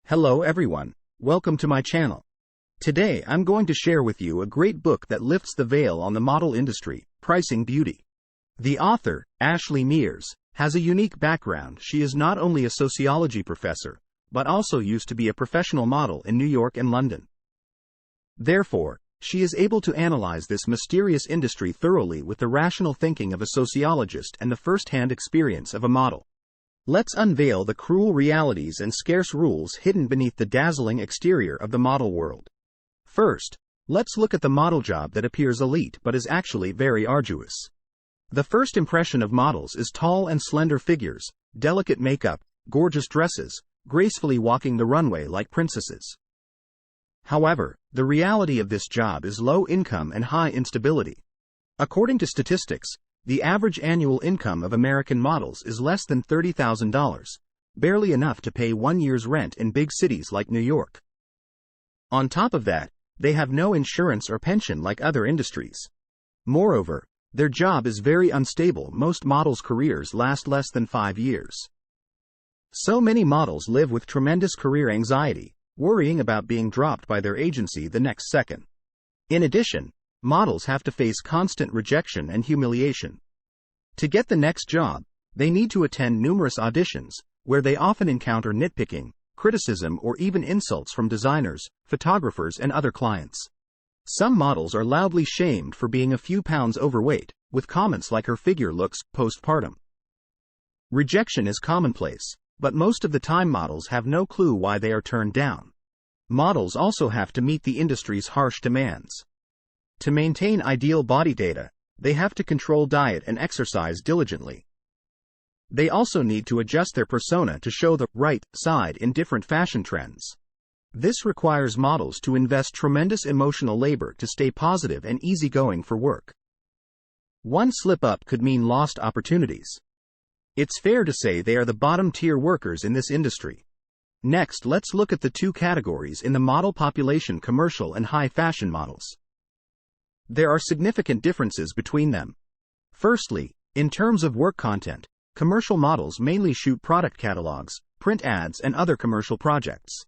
Hello everyone, welcome to my channel. Today I'm going to share with you a great book that lifts the veil on the model industry, Pricing Beauty. The author, Ashley Mears, has a unique background. She is not only a sociology professor, but also used to be a professional model in New York and London. Therefore, she is able to analyze this mysterious industry thoroughly with the rational thinking of a sociologist and the first-hand experience of a model. Let's unveil the cruel realities and scarce rules hidden beneath the dazzling exterior of the model world. First, let's look at the model job that appears elite but is actually very arduous. The first impression of models is tall and slender figures, delicate makeup, gorgeous dresses, gracefully walking the runway like princesses. However, the reality of this job is low income and high instability. According to statistics, the average annual income of American models is less than $30,000, barely enough to pay 1 year's rent in big cities like New York. On top of that, they have no insurance or pension like other industries. Moreover, their job is very unstable. Most models' careers last less than 5 years. So many models live with tremendous career anxiety, worrying about being dropped by their agency the next second. In addition, models have to face constant rejection and humiliation. To get the next job, they need to attend numerous auditions, where they often encounter nitpicking, criticism, or even insults from designers, photographers, and other clients. Some models are loudly shamed for being a few pounds overweight, with comments like "her figure looks postpartum." Rejection is commonplace, but most of the time models have no clue why they are turned down. Models also have to meet the industry's harsh demands. To maintain ideal body data, they have to control diet and exercise diligently. They also need to adjust their persona to show the right side in different fashion trends. This requires models to invest tremendous emotional labor to stay positive and easygoing for work. One slip-up could mean lost opportunities. It's fair to say they are the bottom-tier workers in this industry. Next, let's look at the two categories in the model population: commercial and high-fashion models. There are significant differences between them. Firstly, in terms of work content, commercial models mainly shoot product catalogs, print ads, and other commercial projects.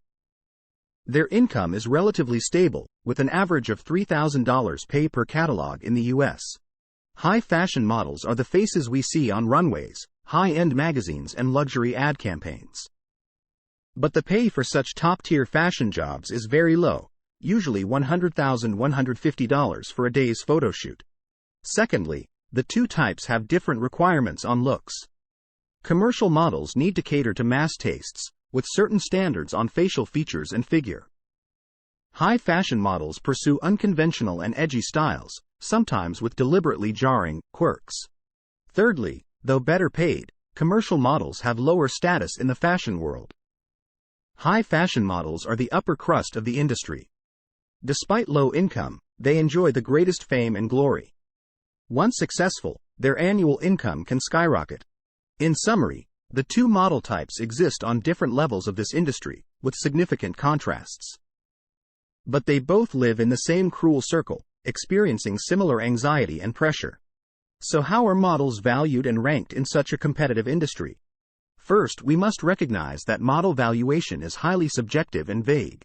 Their income is relatively stable, with an average of $3,000 pay per catalog in the US. High-fashion models are the faces we see on runways, high-end magazines, and luxury ad campaigns. But the pay for such top-tier fashion jobs is very low, usually $100,150 for a day's photo shoot. Secondly, the two types have different requirements on looks. Commercial models need to cater to mass tastes, with certain standards on facial features and figure. High-fashion models pursue unconventional and edgy styles, sometimes with deliberately jarring quirks. Thirdly, though better paid, commercial models have lower status in the fashion world. High-fashion models are the upper crust of the industry. Despite low income, they enjoy the greatest fame and glory. Once successful, their annual income can skyrocket. In summary, the two model types exist on different levels of this industry, with significant contrasts. But they both live in the same cruel circle, experiencing similar anxiety and pressure. So how are models valued and ranked in such a competitive industry? First, we must recognize that model valuation is highly subjective and vague.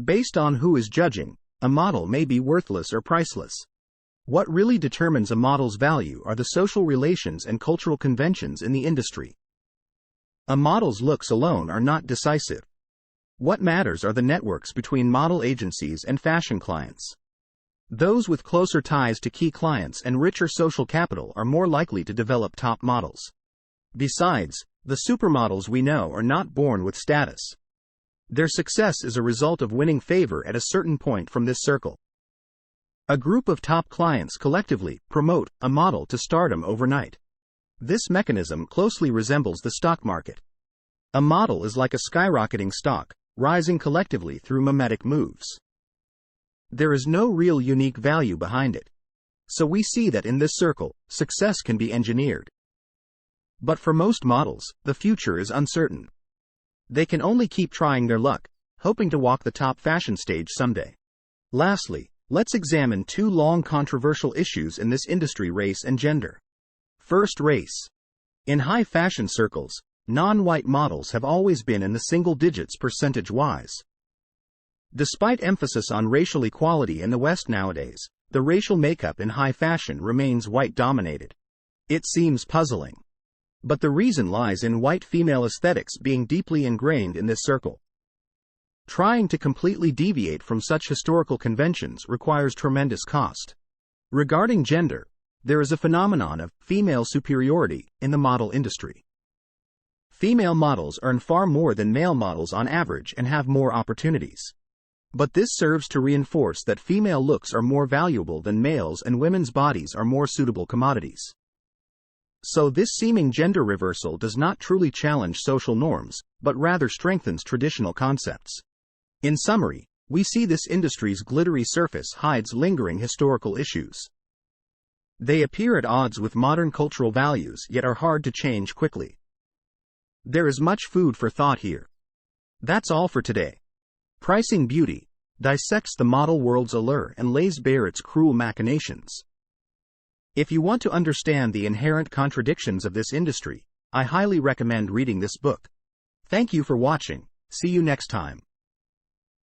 Based on who is judging, a model may be worthless or priceless. What really determines a model's value are the social relations and cultural conventions in the industry. A model's looks alone are not decisive. What matters are the networks between model agencies and fashion clients. Those with closer ties to key clients and richer social capital are more likely to develop top models. Besides, the supermodels we know are not born with status. Their success is a result of winning favor at a certain point from this circle. A group of top clients collectively promote a model to stardom overnight. This mechanism closely resembles the stock market. A model is like a skyrocketing stock, rising collectively through mimetic moves. There is no real unique value behind it. So we see that in this circle, success can be engineered. But for most models, the future is uncertain. They can only keep trying their luck, hoping to walk the top fashion stage someday. Lastly, let's examine two long controversial issues in this industry: race and gender. First, race. In high fashion circles, non-white models have always been in the single digits percentage-wise. Despite emphasis on racial equality in the West nowadays, the racial makeup in high fashion remains white-dominated. It seems puzzling. But the reason lies in white female aesthetics being deeply ingrained in this circle. Trying to completely deviate from such historical conventions requires tremendous cost. Regarding gender, there is a phenomenon of female superiority in the model industry. Female models earn far more than male models on average and have more opportunities. But this serves to reinforce that female looks are more valuable than males and women's bodies are more suitable commodities. So this seeming gender reversal does not truly challenge social norms, but rather strengthens traditional concepts. In summary, we see this industry's glittery surface hides lingering historical issues. They appear at odds with modern cultural values yet are hard to change quickly. There is much food for thought here. That's all for today. Pricing Beauty dissects the model world's allure and lays bare its cruel machinations. If you want to understand the inherent contradictions of this industry, I highly recommend reading this book. Thank you for watching. See you next time.